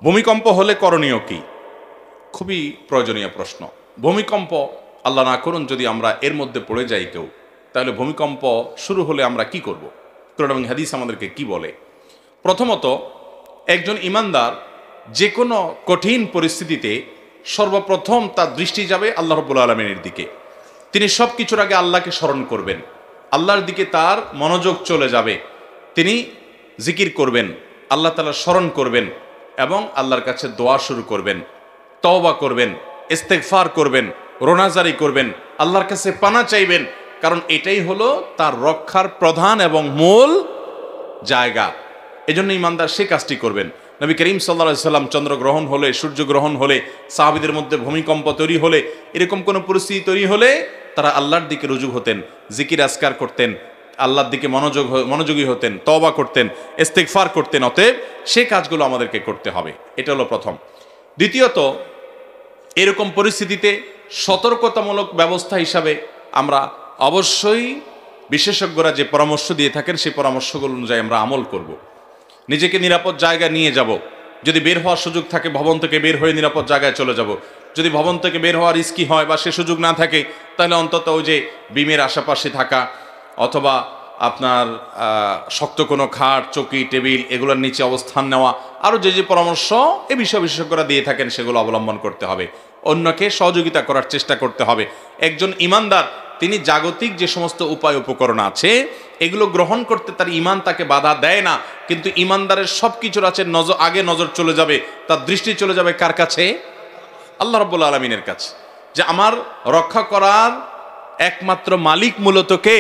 ভূমিকম্প হলে করণীয় কি? খুবই প্রয়োজনীয় প্রশ্ন। ভূমিকম্প আল্লাহ না করুন যদি আমরা এর মধ্যে পড়ে যাই কেউ, তাহলে ভূমিকম্প শুরু হলে আমরা কি করব? কোরআন এবং হাদিস আমাদেরকে কি বলে? প্রথমত, একজন ঈমানদার যে কোনো কঠিন পরিস্থিতিতে সর্বপ্রথম তার দৃষ্টি যাবে আল্লাহ রাব্বুল আলামিনের দিকে। তিনি সব কিছুর আগে আল্লাহকে স্মরণ করবেন, আল্লাহর দিকে তার মনোযোগ চলে যাবে। তিনি জিকির করবেন, আল্লাহ তাআলার স্মরণ করবেন এবং আল্লাহর কাছে দোয়া শুরু করবেন, তওবা করবেন, ইস্তেগফার করবেন, রোনাজারি করবেন, আল্লাহর কাছে পানা চাইবেন, কারণ এটাই হলো তার রক্ষার প্রধান এবং মূল জায়গা। এজন্য ঈমানদার সে কাজটি করবেন। নবী করিম সাল্লাল্লাহু আলাইহি সাল্লাম চন্দ্রগ্রহণ হলে, সূর্যগ্রহণ হলে, সাহাবীদের মধ্যে ভূমিকম্প তৈরি হলে, এরকম কোনো পরিস্থিতি তৈরি হলে তারা আল্লাহর দিকে রুজু হতেন, জিকির আজকার করতেন, আল্লাহর দিকে মনোযোগী হতেন, তওবা করতেন, ইস্তেগফার করতেন। অতএব সে কাজগুলো আমাদেরকে করতে হবে, এটা হলো প্রথম। দ্বিতীয়ত, এরকম পরিস্থিতিতে সতর্কতামূলক ব্যবস্থা হিসাবে আমরা অবশ্যই বিশেষজ্ঞরা যে পরামর্শ দিয়ে থাকেন সেই পরামর্শগুলো অনুযায়ী আমরা আমল করব। নিজেকে নিরাপদ জায়গায় নিয়ে যাব। যদি বের হওয়ার সুযোগ থাকে ভবন থেকে বের হয়ে নিরাপদ জায়গায় চলে যাব। যদি ভবন থেকে বের হওয়ার রিস্কি হয় বা সে সুযোগ না থাকে, তাহলে অন্তত ওই যে বিমের আশেপাশে থাকা অথবা আপনার শক্ত কোনো খাট, চৌকি, টেবিল এগুলোর নিচে অবস্থান নেওয়া, আরও যে যে পরামর্শ এ বিষয়ে বিশেষজ্ঞরা দিয়ে থাকেন সেগুলো অবলম্বন করতে হবে। অন্যকে সহযোগিতা করার চেষ্টা করতে হবে। একজন ঈমানদার তিনি জাগতিক যে সমস্ত উপায় উপকরণ আছে এগুলো গ্রহণ করতে তার ঈমান তাকে বাধা দেয় না, কিন্তু ঈমানদারের সব কিছুর আছে আগে নজর চলে যাবে, তার দৃষ্টি চলে যাবে কার কাছে? আল্লাহ রাব্বুল আলামিনের কাছে। যে আমার রক্ষা করার একমাত্র মালিক মূলত কে?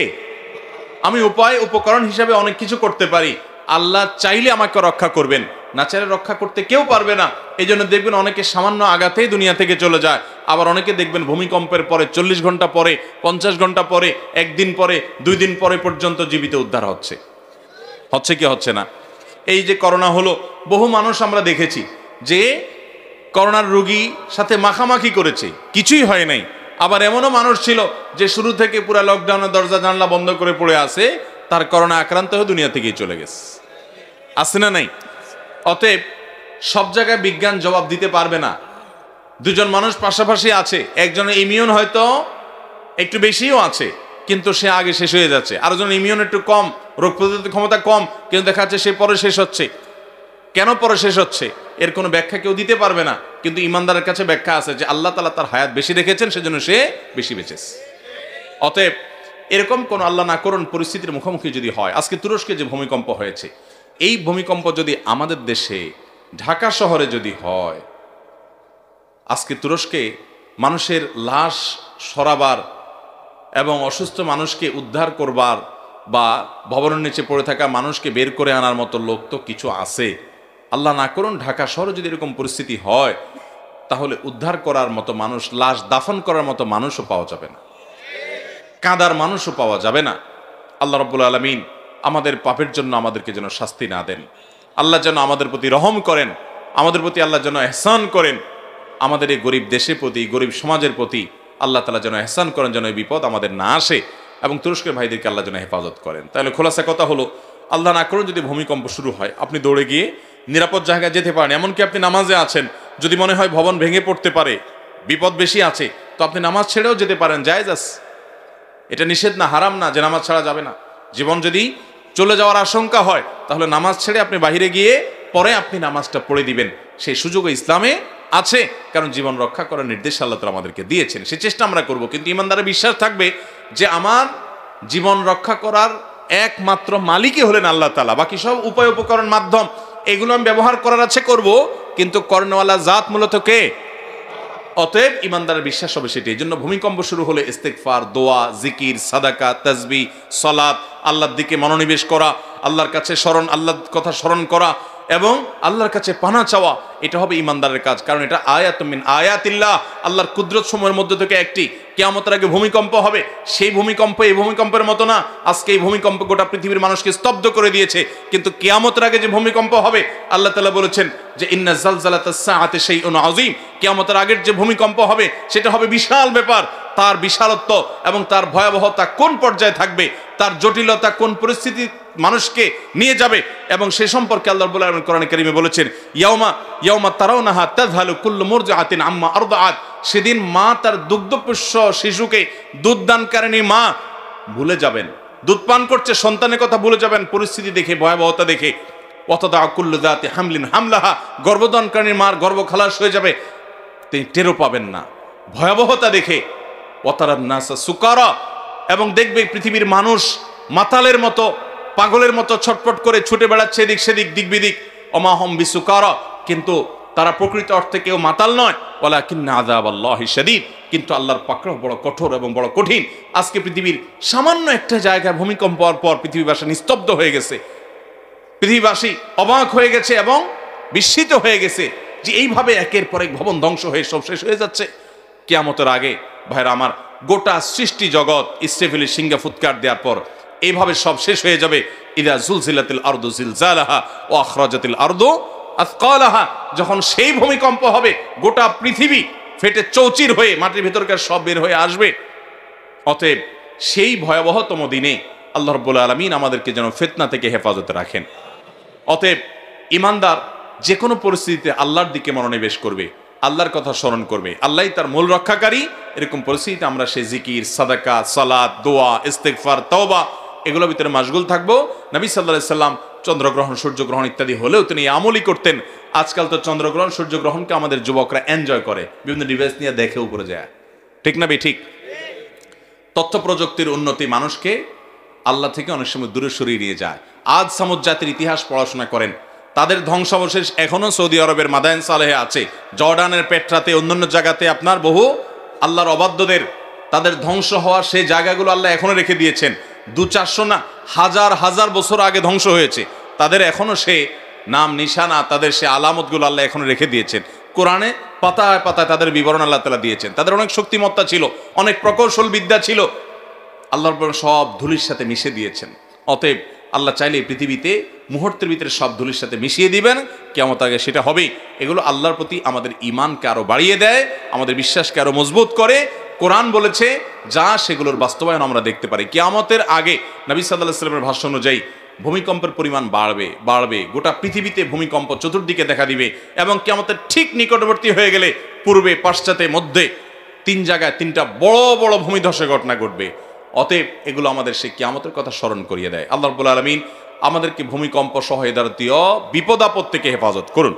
আমি উপকরণ হিসাবে অনেক কিছু করতে পারি, আল্লাহ চাইলে আমাকে রক্ষা করবেন, না চাইলে রক্ষা করতে কেউ পারবে না। এই জন্য দেখবেন অনেকে সামান্য আঘাতেই দুনিয়া থেকে চলে যায়, আবার অনেকে দেখবেন ভূমিকম্পের পরে 40 ঘন্টা পরে, 50 ঘন্টা পরে, একদিন পরে, 2 দিন পরে পর্যন্ত জীবিত উদ্ধার হচ্ছে কি হচ্ছে না? এই যে করোনা হলো, বহু মানুষ আমরা দেখেছি যে করোনার রোগী সাথে মাখামাখি করেছে, কিছুই হয় নাই। আবার এমনও মানুষ ছিল যে শুরু থেকে পুরো লকডাউনের দরজা জানলা বন্ধ করে পড়ে আছে, তার করোনা আক্রান্ত হয়ে দুনিয়া থেকেই চলে গেছে। আছে না নাই? অতএব সব জায়গায় বিজ্ঞান জবাব দিতে পারবে না। দুজন মানুষ পাশাপাশি আছে, একজনের ইমিউন হয়তো একটু বেশিও আছে কিন্তু সে আগে শেষ হয়ে যাচ্ছে, আরেকজন ইমিউন একটু কম, রোগ প্রতিরোধ ক্ষমতা কম, কিন্তু দেখা যাচ্ছে সে পরে শেষ হচ্ছে। কেন পরে শেষ হচ্ছে এর কোনো ব্যাখ্যা কেউ দিতে পারবে না, কিন্তু ঈমানদারের কাছে ব্যাখ্যা আছে যে আল্লাহ তাআলা তার হায়াত বেশি রেখেছেন, সেজন্য সে বেশি বেঁচেছে। অতএব এরকম কোন আল্লাহ না করুন পরিস্থিতির মুখোমুখি যদি হয়, আজকে তুরস্কে যে ভূমিকম্প হয়েছে, এই ভূমিকম্প যদি আমাদের দেশে ঢাকা শহরে যদি হয়, আজকে তুরস্কে মানুষের লাশ সরাবার এবং অসুস্থ মানুষকে উদ্ধার করবার বা ভবনের নিচে পড়ে থাকা মানুষকে বের করে আনার মতো লোক তো কিছু আছে। আল্লাহ না করুন ঢাকা শহরে যদি এরকম পরিস্থিতি হয়, তাহলে উদ্ধার করার মতো মানুষ, লাশ দাফন করার মতো মানুষও পাওয়া যাবে না, কাঁদার মানুষও পাওয়া যাবে না। আল্লাহ রাব্বুল আলামিন আমাদের পাপের জন্য আমাদেরকে যেন শাস্তি না দেন, আল্লাহ যেন আমাদের প্রতি রহম করেন, আমাদের প্রতি আল্লাহ যেন ইহসান করেন, আমাদের এই গরিব দেশের প্রতি, গরিব সমাজের প্রতি আল্লাহ তাআলা যেন ইহসান করেন, যেন এই বিপদ আমাদের না আসে, এবং তুরস্কের ভাইদেরকে আল্লাহ যেন হেফাজত করেন। তাহলে খোলাসা কথা হলো, আল্লাহ না করুন যদি ভূমিকম্প শুরু হয়, আপনি দৌড়ে গিয়ে নিরাপদ জায়গায় যেতে পারেন। এমনকি আপনি নামাজে আছেন, যদি মনে হয় ভবন ভেঙে পড়তে পারে, বিপদ বেশি আছে, তো আপনি নামাজ ছেড়েও যেতে পারেন, জায়েজ আছে। এটা নিষেধ না, হারাম না যে নামাজ ছাড়া যাবে না। জীবন যদি চলে যাওয়ার আশঙ্কা হয়, তাহলে নামাজ ছেড়ে আপনি বাহিরে গিয়ে পরে আপনি নামাজটা পড়ে দিবেন, সেই সুযোগও ইসলামে আছে। কারণ জীবন রক্ষা করার নির্দেশ আল্লাহ তাআলা আমাদেরকে দিয়েছেন, সে চেষ্টা আমরা করব। কিন্তু ঈমানদারের বিশ্বাস থাকবে যে আমার জীবন রক্ষা করার একমাত্র মালিকই হলেন আল্লাহ তাআলা, বাকি সব উপায় উপকরণ মাধ্যম এগুলো আমি ব্যবহার করার আছে করব, কিন্তু কর্ণওয়ালা জাত মূলত কে? অতএব ঈমানদারের বিশ্বাস হবে সেটি। এই জন্য ভূমিকম্প শুরু হলে ইস্তেগফার, দোয়া, জিকির, সাদাকা, তাসবিহ, সালাত, আল্লাহর দিকে মনোনিবেশ করা, আল্লাহর কাছে আল্লাহর কথা স্মরণ করা এবং আল্লাহর কাছে পানা চাওয়া, এটা হবে ঈমানদারের কাজ। কারণ এটা আয়াতুম মিন আয়াতিল্লাহ, আল্লাহর কুদরত সমূহের মধ্যে থেকে একটি। কিয়ামতের আগে ভূমিকম্প হবে, সেই ভূমিকম্প এই ভূমিকম্পের মতো না। আজকে এই ভূমিকম্প গোটা পৃথিবীর মানুষকে স্তব্ধ করে দিয়েছে, কিন্তু কিয়ামতের আগে যে ভূমিকম্প হবে, আল্লাহ তাআলা বলেছেন যে ইন্না যালজালাতাস সাআতি শাইউন আযীম, কিয়ামতের আগের যে ভূমিকম্প হবে সেটা হবে বিশাল ব্যাপার। তার বিশালত্ব এবং তার ভয়াবহতা কোন পর্যায়ে থাকবে, তার জটিলতা কোন পরিস্থিতি মানুষকে নিয়ে যাবে। এবং সে সম্পর্কে আল্লাহ রাব্বুল আলামিন কোরআনে কারীমে বলেছেন, ইয়াউমা তারাউনাহা তাযহালু কুল্লু মুরদিআতিন আম্মা আরদাআত, সেদিন মা তার দুগ্ধপোষ্য শিশুকে দুধদানকারিণী মা ভুলে যাবেন, দুধ পান করছে সন্তানের কথা ভুলে যাবেন পরিস্থিতি দেখে, ভয়াবহতা দেখে। ওয়াতাদা কুল্লু যাতি হামলিন হামলাহা, গর্ভধানকারীর মার গর্ভ খালাস হয়ে যাবে, তিনি টেরও পাবেন না ভয়াবহতা দেখে। ওয়াতারান নাসা সুকারা, এবং দেখবে পৃথিবীর মানুষ মাতালের মতো পাগলের মতো ছটফট করে ছুটে বেড়াচ্ছে এদিক সেদিক দিক বিদিক। ওমা হুম বিসুকারা, কিন্তু তারা প্রকৃত অর্থে কেউ মাতাল নয়। ওয়ালাকিন্না আযাবাল্লাহি শাদীদ, কিন্তু আল্লাহর পাকড়াও বড় কঠোর এবং বড় কঠিন। আজকে পৃথিবীর সামান্য একটা জায়গায় ভূমিকম্প হওয়ার পর পৃথিবীবাসী নিস্তব্ধ হয়ে গেছে, পৃথিবীবাসী অবাক হয়ে গেছে এবং বিস্মিত হয়ে গেছে যে এইভাবে একের পর এক ভবন ধ্বংস হয়ে সব শেষ হয়ে যাচ্ছে। কিয়ামতের আগে ভাইরা আমার, গোটা সৃষ্টি জগৎ ইসরাফিলের সিংহে ফুৎকার দেওয়ার পর এইভাবে সব শেষ হয়ে যাবে। ইদা জুলজিলাতিল আরদু জিলজালাহা ওয়া আখরাজাতিল আরদু আথকালাহা, যখন সেই ভূমিকম্প হবে গোটা পৃথিবী ফেটে চৌচির হয়ে মাটির ভেতরকার সব বের হয়ে আসবে। অতএব সেই ভয়াবহতম দিনে আল্লাহ রাব্বুল আলামিন আমাদেরকে যেন ফিতনা থেকে হেফাজতে রাখেন। অতএব ইমানদার যে কোনো পরিস্থিতিতে আল্লাহর দিকে মনোনিবেশ করবে, আল্লাহর কথা স্মরণ করবে, আল্লাহই তার মূল রক্ষাকারী। এরকম পরিস্থিতিতে আমরা সেই জিকির, সাদাকা, সালাত, দোয়া, ইস্তেগফার, তওবা এগুলোর ভিতরে মাশগুল থাকবো। নবী সাল্লাল্লাহু আলাইহি সাল্লাম চন্দ্রগ্রহণ, সূর্যগ্রহণ ইত্যাদি হলেও তিনি আমলই করতেন। আজকাল তো চন্দ্রগ্রহণ, সূর্যগ্রহণকে আমাদের যুবকরা এনজয় করে, বিভিন্ন ডিভাইস নিয়ে দেখে উপরে যায়, ঠিক না ঠিক? তথ্য প্রযুক্তির উন্নতি মানুষকে আল্লাহ থেকে অনেক সময় দূরে সরিয়ে নিয়ে যায়। আজ সামুদ জাতির ইতিহাস পড়াশোনা করেন, তাদের ধ্বংসাবশেষ এখনো সৌদি আরবের মাদায়েন সালেহে আছে, জর্ডানের পেট্রাতে, অন্যান্য জায়গাতে আপনার বহু আল্লাহর অবাধ্যদের তাদের ধ্বংস হওয়া সেই জায়গাগুলো আল্লাহ এখনো রেখে দিয়েছেন। 200-400 না, হাজার হাজার বছর আগে ধ্বংস হয়েছে, তাদের এখনো সে নাম নিশানা, তাদের সে আলামতগুলো আল্লাহ এখনো রেখে দিয়েছেন। কোরআনে পাতায় পাতায় তাদের বিবরণ আল্লাহ তাআলা দিয়েছেন। তাদের অনেক শক্তিমত্তা ছিল, অনেক প্রকৌশল বিদ্যা ছিল, আল্লাহর সব ধুলির সাথে মিশে দিয়েছেন। অতএব আল্লাহ চাইলে পৃথিবীতে মুহূর্তের ভিতরে সব ধুলির সাথে মিশিয়ে দিবেন, কিয়ামত আগে সেটা হবেই। এগুলো আল্লাহর প্রতি আমাদের ঈমানকে আরো বাড়িয়ে দেয়, আমাদের বিশ্বাসকে আরো মজবুত করে। কোরআন বলেছে যা, সেগুলোর বাস্তবায়ন আমরা দেখতে পারি। কিয়ামতের আগে নবী সাল্লাল্লাহু আলাইহি ওয়াসাল্লামের ভাষ্য অনুযায়ী ভূমিকম্পের পরিমাণ বাড়বে, গোটা পৃথিবীতে ভূমিকম্প চতুর্দিকে দেখা দিবে, এবং কিয়ামতের ঠিক নিকটবর্তী হয়ে গেলে পূর্বে, পাশ্চাত্যে, মধ্যে 3 জায়গায় 3টা বড় বড় ভূমিধসের ঘটনা ঘটবে। অতএব এগুলো আমাদের সেই কিয়ামতের কথা স্মরণ করিয়ে দেয়। আল্লাহ রাব্বুল আলামিন আমাদেরকে ভূমিকম্প সহ এ জাতীয় বিপদ আপদ থেকে হেফাজত করুন।